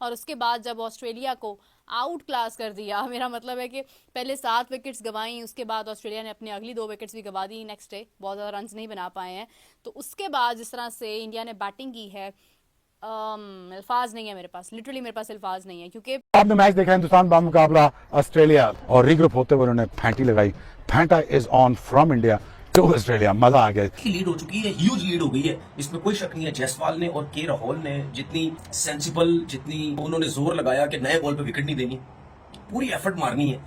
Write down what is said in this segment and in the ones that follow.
और उसके बाद जब ऑस्ट्रेलिया को आउट क्लास कर दिया, मेरा मतलब है कि पहले 7 विकेट्स गंवाई, उसके बाद ऑस्ट्रेलिया ने अपनी अगली 2 विकेट्स भी गंवा दी नेक्स्ट डे, बहुत ज़्यादा रन नहीं बना पाए हैं। तो उसके बाद जिस तरह से इंडिया ने बैटिंग की है, अल्फाज नहीं है मेरे पास, लिटरली मेरे पास अल्फाज नहीं है, क्योंकि आपने मैच देखा हिंदुस्तान बा मुकाबला ऑस्ट्रेलिया और रीग्रुप होते हुए उन्होंने फैंटी लगाई। Fanta is on from India to Australia, मजा आ गया। की लीड हो चुकी है, ह्यूज लीड हो गई है, इसमें कोई शक नहीं है। जायसवाल ने और के राहुल ने जितनी सेंसिबल, जितनी उन्होंने जोर लगाया कि नए बॉल पे विकेट नहीं देनी, पूरी एफर्ट मारनी है,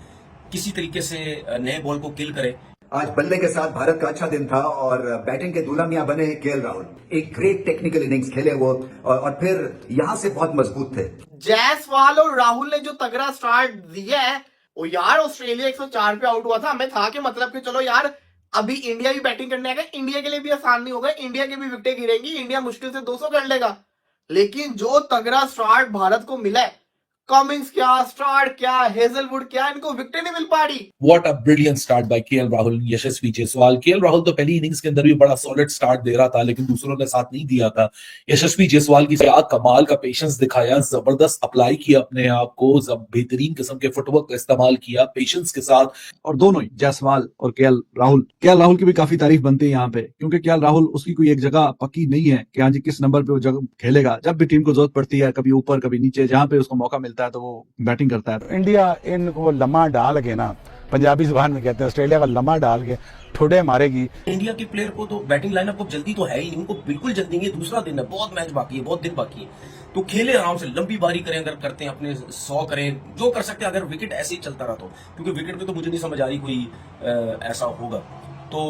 किसी तरीके से नए बॉल को किल करे। आज बल्ले के साथ भारत का अच्छा दिन था और बैटिंग के दूल्हा मियां बने केएल राहुल। एक ग्रेट टेक्निकल इनिंग्स खेले वो और फिर यहां से बहुत मजबूत थे। जायसवाल और राहुल ने जो तगड़ा स्टार्ट दिया है, वो यार ऑस्ट्रेलिया 104 पे आउट हुआ था, हमें था कि मतलब कि चलो यार अभी इंडिया भी बैटिंग करने आएगा, इंडिया के लिए भी आसान नहीं होगा, इंडिया की भी विकेटें गिरेंगी, इंडिया मुश्किल से 200 कर लेगा। लेकिन जो तगड़ा स्टार्ट भारत को मिला है, कमिंस क्या स्टार्ट, क्या हेजलवुड क्या, इनको विकेट नहीं मिल पा रही। What a brilliant start by KL Rahul, Yashasvi Jaiswal. KL Rahul तो पहली इनिंग्स के अंदर भी बड़ा सॉलिड स्टार्ट दे रहा था, लेकिन दूसरों ने साथ नहीं दिया था। यशस्वी जायसवाल की क्या कमाल का पेशेंस दिखाया, जबरदस्त अप्लाई किया अपने आप को, बेहतरीन किस्म के फुटवर्क का इस्तेमाल किया पेशेंस के साथ। और दोनों ही जायसवाल और केएल राहुल की भी काफी तारीफ बनती है यहाँ पे, क्योंकि केएल राहुल उसकी कोई एक जगह पक्की नहीं है कि हाँ जी किस नंबर पे वो जगह खेलेगा। जब भी टीम को जरूरत पड़ती है, कभी ऊपर कभी नीचे, जहां पे उसको मौका मिलता है तो वो बैटिंग करता है। इंडिया इनको लम्हा डाल के ना, पंजाबी जुबान में कहते हैं, ऑस्ट्रेलिया का लम्हा डाल के ठुडे मारेगी। इंडिया के प्लेयर को तो बैटिंग लाइनअप को जल्दी तो है ही नहीं, उनको बिल्कुल जल्दी नहीं है, दूसरा दिन है, बहुत मैच बाकी है, बहुत दिन बाकी है, तो खेले आराम से, लंबी बारी करें, अगर करते हैं अपने 100 करें, जो कर सकते हैं, अगर विकेट ऐसे ही चलता रहा तो, क्योंकि विकेट पे तो मुझे नहीं समझ आ रही कोई ऐसा होगा। तो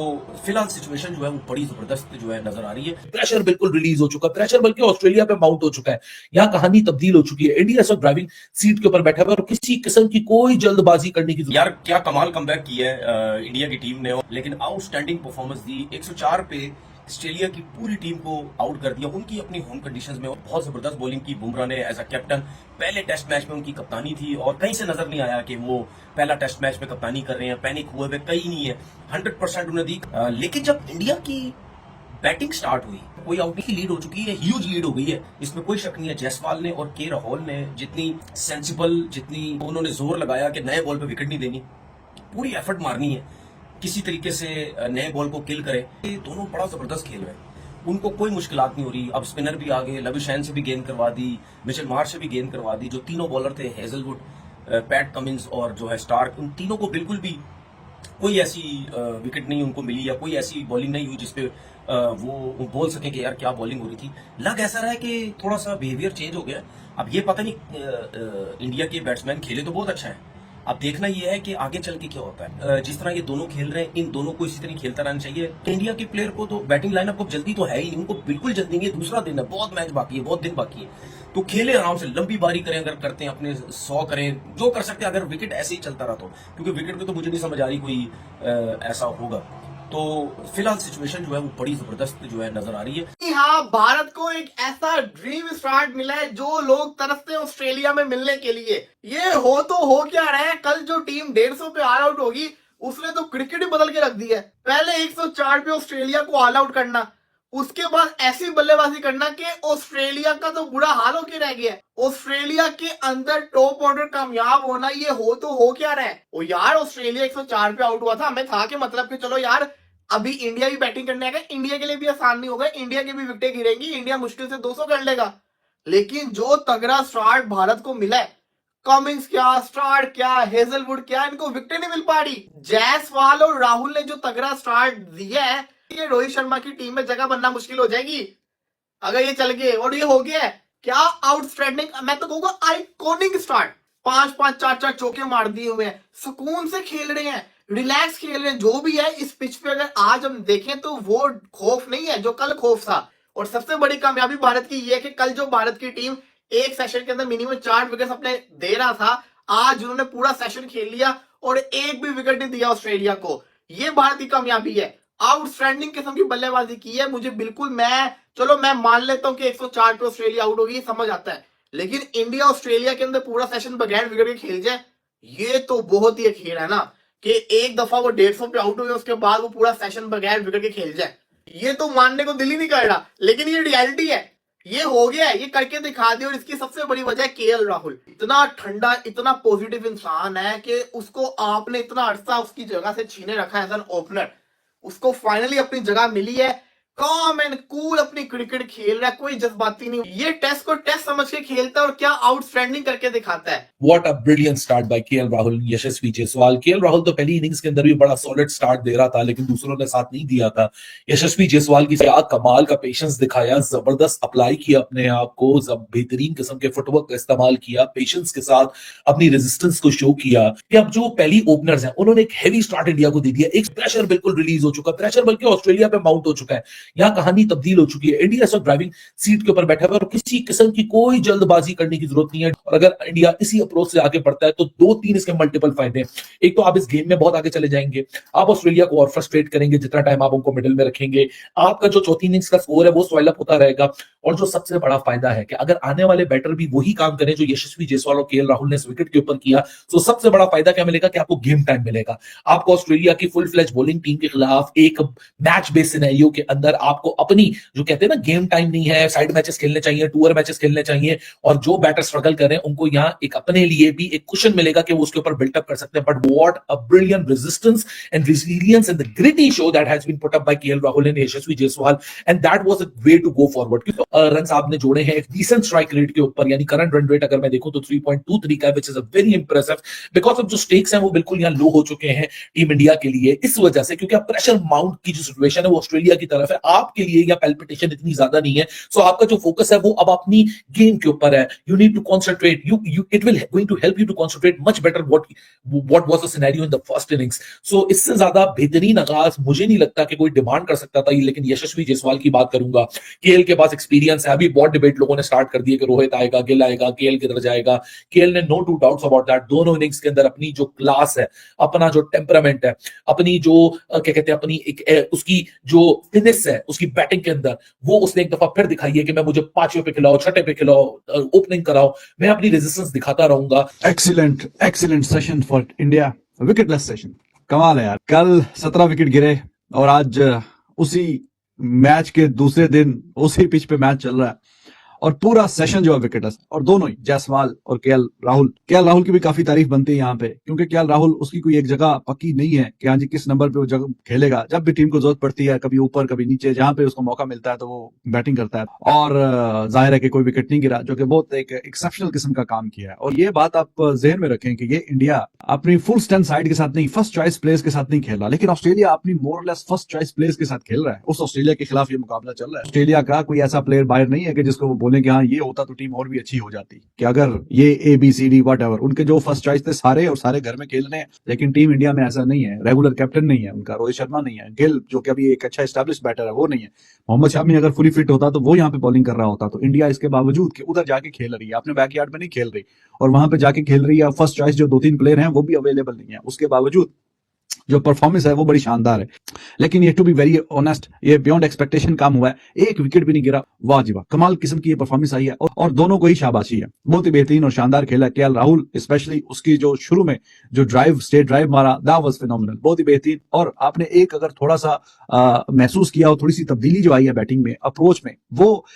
फिलहाल सिचुएशन जो है वो बड़ी जबरदस्त जो है नजर आ रही है। प्रेशर बिल्कुल रिलीज हो चुका, प्रेशर बल्कि ऑस्ट्रेलिया पे माउंट हो चुका है। यहाँ कहानी तब्दील हो चुकी है। इंडिया इस वक्त ड्राइविंग सीट के ऊपर बैठा हुआ है और किसी किस्म की कोई जल्दबाजी करने की यार क्या कमाल कमबैक की है इंडिया की टीम ने, लेकिन आउटस्टैंडिंग परफॉर्मेंस दी। 104 पे ऑस्ट्रेलिया की पूरी टीम को आउट कर दिया, उनकी अपनी होम कंडीशंस में, और बहुत जबरदस्त बॉलिंग की बुमराह ने एज अ कैप्टन। पहले टेस्ट मैच में उनकी कप्तानी थी और कहीं से नजर नहीं आया कि वो पहला टेस्ट मैच में कप्तानी कर रहे हैं, पैनिक हुए हुए कहीं नहीं है, 100% उन्हें दी। लेकिन जब इंडिया की बैटिंग स्टार्ट हुई, कोई आउट की लीड हो चुकी है, ह्यूज लीड हो गई है, इसमें कोई शक नहीं है। जायसवाल ने और के राहुल ने जितनी सेंसिबल, जितनी उन्होंने जोर लगाया कि नए बॉल पे विकेट नहीं देनी, पूरी एफर्ट मारनी है, किसी तरीके से नए बॉल को किल करे। ये दोनों बड़ा जबरदस्त खेल रहे हैं, उनको कोई मुश्किलात नहीं हो रही। अब स्पिनर भी आ गए, लविशैन से भी गेंद करवा दी, मिचेल मार्श से भी गेंद करवा दी। जो तीनों बॉलर थे, हेजलवुड, पैट कमिंस और जो है स्टार्क, उन तीनों को बिल्कुल भी कोई ऐसी विकेट नहीं उनको मिली, या कोई ऐसी बॉलिंग नहीं हुई जिसपे वो बोल सके कि यार क्या बॉलिंग हो रही थी। लग ऐसा रहा है कि थोड़ा सा बिहेवियर चेंज हो गया। अब ये पता नहीं, इंडिया के बैट्समैन खेले तो बहुत अच्छा है, अब देखना यह है कि आगे चल के क्या होता है। जिस तरह ये दोनों खेल रहे हैं, इन दोनों को इसी तरह खेलता रहना चाहिए। इंडिया के प्लेयर को तो बैटिंग लाइनअप को जल्दी तो है ही नहीं, उनको बिल्कुल जल्दी नहीं है, दूसरा दिन है, बहुत मैच बाकी है, बहुत दिन बाकी है, तो खेले आराम से, लंबी बारी करें, अगर करते हैं अपने 100 करें, जो कर सकते हैं, अगर विकेट ऐसे ही चलता रहा तो, क्योंकि विकेट पे तो मुझे नहीं समझ आ रही कोई ऐसा होगा। तो फिलहाल सिचुएशन जो है वो बड़ी जबरदस्त जो है नजर आ रही है। हाँ, भारत को एक ऐसा ड्रीम स्टार्ट मिला है जो लोग तरसते हैं ऑस्ट्रेलिया में मिलने के लिए। ये हो तो हो क्या रहा है, कल जो टीम 150 पे ऑल आउट होगी, उसने तो क्रिकेट ही बदल के रख दी है। पहले 104 पे ऑस्ट्रेलिया को ऑल आउट करना, उसके बाद ऐसी बल्लेबाजी करना कि ऑस्ट्रेलिया का तो बुरा हाल होके रह गया। ऑस्ट्रेलिया के अंदर टॉप ऑर्डर कामयाब होना, ये हो तो हो क्या रहा है। वो यार ऑस्ट्रेलिया 104 पे आउट हुआ था, हमें था कि मतलब कि चलो यार अभी इंडिया भी बैटिंग करने आएगा, इंडिया के लिए भी आसान नहीं होगा, इंडिया की भी विकेटें गिरेंगी, इंडिया मुश्किल से 200 कर लेगा। लेकिन जो तगड़ा स्टार्ट भारत को मिला है, कमिंस क्या स्टार्ट, क्या हेजलवुड क्या, इनको विकेटें नहीं मिल पा रही। जायसवाल और राहुल ने जो तगड़ा स्टार्ट दिया है, ये रोहित शर्मा की टीम में जगह बनना मुश्किल हो जाएगी अगर ये चल गए। और ये हो गया है क्या आउटस्टैंडिंग, मैं तो कहूंगा आइकॉनिक स्टार्ट। 5-5 4-4 चौके मार दिए हुए हैं, सुकून से खेल रहे हैं, रिलैक्स खेल रहे हैं। जो भी है इस पिच पे अगर आज हम देखें तो वो खौफ नहीं है जो कल खौफ था। और सबसे बड़ी कामयाबी भारत की ये है कि कल जो भारत की टीम एक सेशन के अंदर मिनिमम 4 विकेट अपने दे रहा था, आज उन्होंने पूरा सेशन खेल लिया और एक भी विकेट नहीं दिया ऑस्ट्रेलिया को। ये भारत की कामयाबी है, आउटस्टैंडिंग किस्म की बल्लेबाजी की है। मुझे बिल्कुल, मैं मान लेता हूं कि 104 पे ऑस्ट्रेलिया आउट होगी, समझ आता है, लेकिन इंडिया ऑस्ट्रेलिया के अंदर पूरा सेशन बगैर विकेट के खेल जाए, ये तो बहुत ही अखीर है ना, कि एक दफा वो 150 पे आउट हुए, उसके बाद वो पूरा सेशन बगैर विकेट के खेल जाए। ये तो मानने को दिल ही नहीं कर रहा, लेकिन ये रियलिटी है, ये हो गया है, ये करके दिखा दिया। और इसकी सबसे बड़ी वजह है केएल राहुल। इतना ठंडा, इतना पॉजिटिव इंसान है कि उसको आपने इतना अरसा उसकी जगह से छीने रखा है एज एन ओपनर। उसको फाइनली अपनी जगह मिली है, कॉम एंड कूल अपनी क्रिकेट खेल रहा है, कोई जज्बाती नहीं। ये टेस्ट को टेस्ट समझ के खेलता है और क्या आउटस्टैंडिंग करके दिखाता है। What a brilliant start by KL Rahul, Yashasvi Jaiswal. KL Rahul तो पहली इनिंग्स के अंदर भी बड़ा सॉलिड स्टार्ट दे रहा था, लेकिन दूसरों ने साथ नहीं दिया था। यशस्वी जायसवाल की क्या कमाल का पेशेंस दिखाया, जबरदस्त अप्लाई किया अपने आप को, बेहतरीन किस्म के फुटवर्क का इस्तेमाल किया, पेशेंस के साथ अपनी रेजिस्टेंस को शो किया कि अब जो पहली ओपनर्स हैं उन्होंने एक हैवी स्टार्ट इंडिया को दे दिया। एक प्रेशर बिल्कुल रिलीज हो चुका, प्रेशर बल्कि ऑस्ट्रेलिया पे माउंट हो चुका है। यहाँ कहानी तब्दील हो चुकी है। इंडिया इस वक्त ड्राइविंग सीट के ऊपर बैठा हुआ है और किसी किस्म की कोई जल्दबाजी करने की जरूरत नहीं है। और अगर इंडिया इसी अप्रोच से आगे बढ़ता है तो 2-3 इसके मल्टीपल फायदे हैं। एक तो आप इस गेम में बहुत आगे चले जाएंगे, आप ऑस्ट्रेलिया को और फ्रस्ट्रेट करेंगे जितना टाइम आप उनको मिडिल में रखेंगे। आपका जो चौथी इनिंग्स का स्कोर है वो स्वेल अप होता रहेगा। और जो सबसे बड़ा फायदा है कि अगर आने वाले बैटर भी वही काम करें जो यशस्वी जायसवाल और केएल राहुल ने इस विकेट के ऊपर किया, तो सबसे बड़ा फायदा क्या मिलेगा कि आपको गेम टाइम मिलेगा। आपको ऑस्ट्रेलिया की फुल फ्लेज बॉलिंग टीम के खिलाफ एक मैच बेस्ड सिनेरियो के अंदर आपको अपनी जो कहते हैं ना गेम टाइम नहीं है, साइड मैचेस खेलने चाहिए, टूर मैचेस खेलने चाहिए, और जो बैटर स्ट्रगल कर रहे हैं उनको यहाँ एक अपने लिए भी एक कुशन मिलेगा कि वो उसके ऊपर बिल्टअप कर सकते हैं। But what a brilliant resistance and resilience and the gritty show that has been put up by KL Rahul and Yashasvi Jaiswal, and that was a way to go forward. Run आपने जोड़े हैं एक डिसेंट स्ट्राइक रेट के ऊपर, यानी current run rate अगर मैं देखूं तो 3.23 का, which is a very impressive because of जो स्टेक्स हैं वो बिल्कुल यहाँ लो हो चुके हैं टीम इंडिया के लिए इस वजह से, क्योंकि अब प्रेशर माउंट की जो सिचुएशन है वो ऑस्ट्रेलिया की तरफ है, आपके लिए या पैल्पिटेशन इतनी ज्यादा नहीं है। सो आपका जो फोकस है वो अब अपनी गेम के ऊपर है। You need to concentrate, you it will going to help you to concentrate much better what was the scenario in the first innings. So इससे ज्यादा बेहतरीन आगाज मुझे नहीं लगता कि कोई डिमांड कर सकता था, लेकिन यशस्वी जायसवाल की बात करूंगा। केएल के पास एक्सपीरियंस है, अभी बहुत डिबेट लोगों ने स्टार्ट कर दिया कि रोहित आएगा, गिल आएगा, केएल किधर जाएगा। केएल ने no two doubts about that दोनों इनिंग्स के अंदर अपनी जो क्लास है, अपना जो टेम्परामेंट है, अपनी जो क्या कहते हैं अपनी एक उसकी जो फिनिश है उसकी बैटिंग के अंदर, वो उसने एक दफा फिर दिखाई है कि मैं मुझे 5वें पे खिलाओ, 6ठे पे खिलाओ, ओपनिंग कराओ, मैं अपनी रेजिस्टेंस दिखाता रहूंगा। Excellent session for India, wicketless session. कमाल है यार, कल 17 विकेट गिरे और आज उसी मैच के दूसरे दिन उसी पिच पे मैच चल रहा है और पूरा सेशन जो है विकेटलेस। और दोनों ही जायसवाल और केएल राहुल की भी काफी तारीफ बनती है यहाँ पे, क्योंकि केएल राहुल उसकी कोई एक जगह पक्की नहीं है कि हाँ जी किस नंबर पे वो जगह खेलेगा। जब भी टीम को जरूरत पड़ती है, कभी ऊपर कभी नीचे, जहां पे उसको मौका मिलता है तो वो बैटिंग करता है। और जाहिर है कि कोई विकेट नहीं गिरा, जो कि बहुत एक एक्सेप्शनल किस्म का काम किया है। और ये बात आप जहन में रखें कि ये इंडिया अपनी फुल स्ट्रेंथ साइड के साथ नहीं, फर्स्ट चॉइस प्लेयर्स के साथ नहीं खेल रहा, लेकिन ऑस्ट्रेलिया अपनी more less first choice players के साथ खेल रहा है। उस ऑस्ट्रेलिया के खिलाफ ये मुकाबला चल रहा है। ऑस्ट्रेलिया का कोई ऐसा प्लेयर बाहर नहीं है कि जिसको वो बोले कि हाँ ये होता तो टीम और भी अच्छी हो जाती, कि अगर ये ABCD व्हाटएवर उनके जो फर्स्ट चॉइस थे सारे और सारे घर में खेल रहे हैं। लेकिन टीम इंडिया में ऐसा नहीं है, रेगुलर कैप्टन नहीं है उनका, रोहित शर्मा नहीं है, गिल जो कि अभी एक अच्छा एस्टैब्लिश बैटर है वो नहीं है, मोहम्मद शामी अगर फुली फिट होता तो वो यहाँ पे बॉलिंग कर रहा होता। तो इंडिया इसके बावजूद कि उधर जाके खेल रही है, अपने बैकयार्ड में नहीं खेल रही और वहां पे जाके खेल रही है, फर्स्ट चॉइस जो 2-3 प्लेयर हैं वो भी अवेलेबल नहीं है, उसके बावजूद जो परफॉर्मेंस है वो बड़ी शानदार है। लेकिन ये टू बी वेरी ऑनेस्ट, ये बियॉन्ड एक्सपेक्टेशन काम हुआ है, एक विकेट भी नहीं गिरा। वाह जी वाह, कमाल किस्म की ये परफॉर्मेंस आई है और दोनों को ही शाबाशी है। बहुत ही बेहतरीन और शानदार खेला केएल राहुल, स्पेशली उसकी जो शुरू में जो ड्राइव स्टेट ड्राइव मारा, दैट वाज फिनोमिनल, बहुत ही बेहतरीन। और आपने एक अगर थोड़ा सा महसूस किया हो, थोड़ी सी तब्दीली जो आई है बैटिंग में, अप्रोच में, वो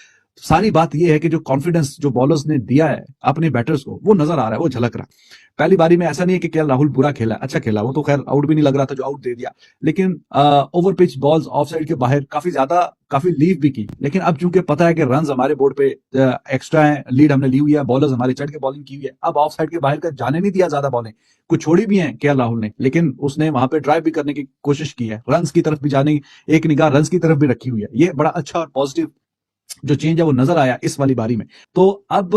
सारी बात यह है कि जो कॉन्फिडेंस जो बॉलर्स ने दिया है अपने बैटर्स को वो नजर आ रहा है, वो झलक रहा है। पहली बारी में ऐसा नहीं है कि केएल राहुल बुरा खेला, अच्छा खेला, वो तो खैर आउट भी नहीं लग रहा था जो आउट दे दिया, लेकिन over pitch balls of side के बाहर काफी लीव भी की। लेकिन अब चूंकि पता है कि रन्स हमारे बोर्ड पे एक्स्ट्रा है, लीड हमने ली हुई है, बॉलर्स हमारे चढ़ के बॉलिंग की हुई है, अब ऑफ साइड के बाहर का जाने नहीं दिया ज्यादा बॉलें, कुछ छोड़ी भी है केएल राहुल ने, लेकिन उसने वहां पे ड्राइव भी करने की कोशिश की है, रन्स की तरफ भी जाने, एक निगाह रन्स की तरफ भी रखी हुई है। ये बड़ा अच्छा और पॉजिटिव जो चेंज है वो नजर आया इस वाली बारी में। तो अब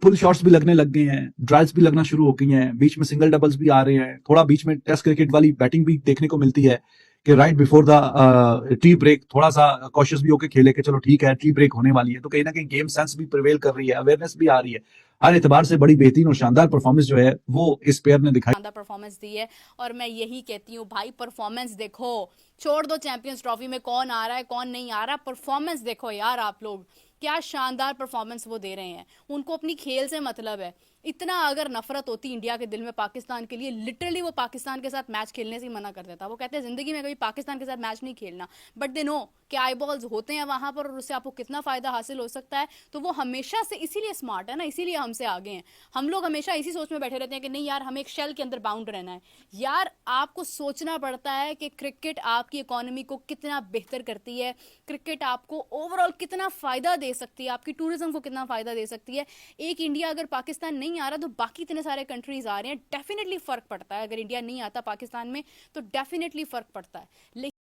पुल शॉट्स भी लगने लग गए हैं, ड्राइव्स भी लगना शुरू हो गई हैं, बीच में सिंगल डबल्स भी आ रहे हैं, थोड़ा बीच में टेस्ट क्रिकेट वाली बैटिंग भी देखने को मिलती है कि right before the tea break थोड़ा सा कॉशियस भी होकर खेले कि चलो ठीक है टी ब्रेक होने वाली है, तो कहीं ना कहीं गेम सेंस भी प्रिवेल कर रही है, अवेयरनेस भी आ रही है। हर एतबार से बड़ी बेहतरीन और शानदार परफॉर्मेंस जो है वो इस पेयर ने दिखाई, शानदार परफॉर्मेंस दी है। और मैं यही कहती हूँ भाई, परफॉर्मेंस देखो, छोड़ दो चैंपियंस ट्रॉफी में कौन आ रहा है कौन नहीं आ रहा, परफॉर्मेंस देखो यार आप लोग। क्या शानदार परफॉर्मेंस वो दे रहे हैं, उनको अपनी खेल से मतलब है। इतना अगर नफरत होती इंडिया के दिल में पाकिस्तान के लिए, लिटरली वो पाकिस्तान के साथ मैच खेलने से ही मना कर देता। वो कहते हैं जिंदगी में कभी पाकिस्तान के साथ मैच नहीं खेलना, बट दे नो कि आई बॉल्स होते हैं वहां पर और उससे आपको कितना फायदा हासिल हो सकता है। तो वो हमेशा से इसीलिए स्मार्ट है ना, इसीलिए हमसे आगे हैं। हम लोग हमेशा इसी सोच में बैठे रहते हैं कि नहीं यार हमें एक शेल के अंदर बाउंड रहना है। यार आपको सोचना पड़ता है कि क्रिकेट आपकी इकोनॉमी को कितना बेहतर करती है, क्रिकेट आपको ओवरऑल कितना फायदा दे सकती है, आपकी टूरिज्म को कितना फायदा दे सकती है। एक इंडिया अगर पाकिस्तान नहीं आ रहा तो बाकी इतने सारे कंट्रीज आ रहे हैं, डेफिनेटली फर्क पड़ता है। अगर इंडिया नहीं आता पाकिस्तान में तो डेफिनेटली फर्क पड़ता है। लेकिन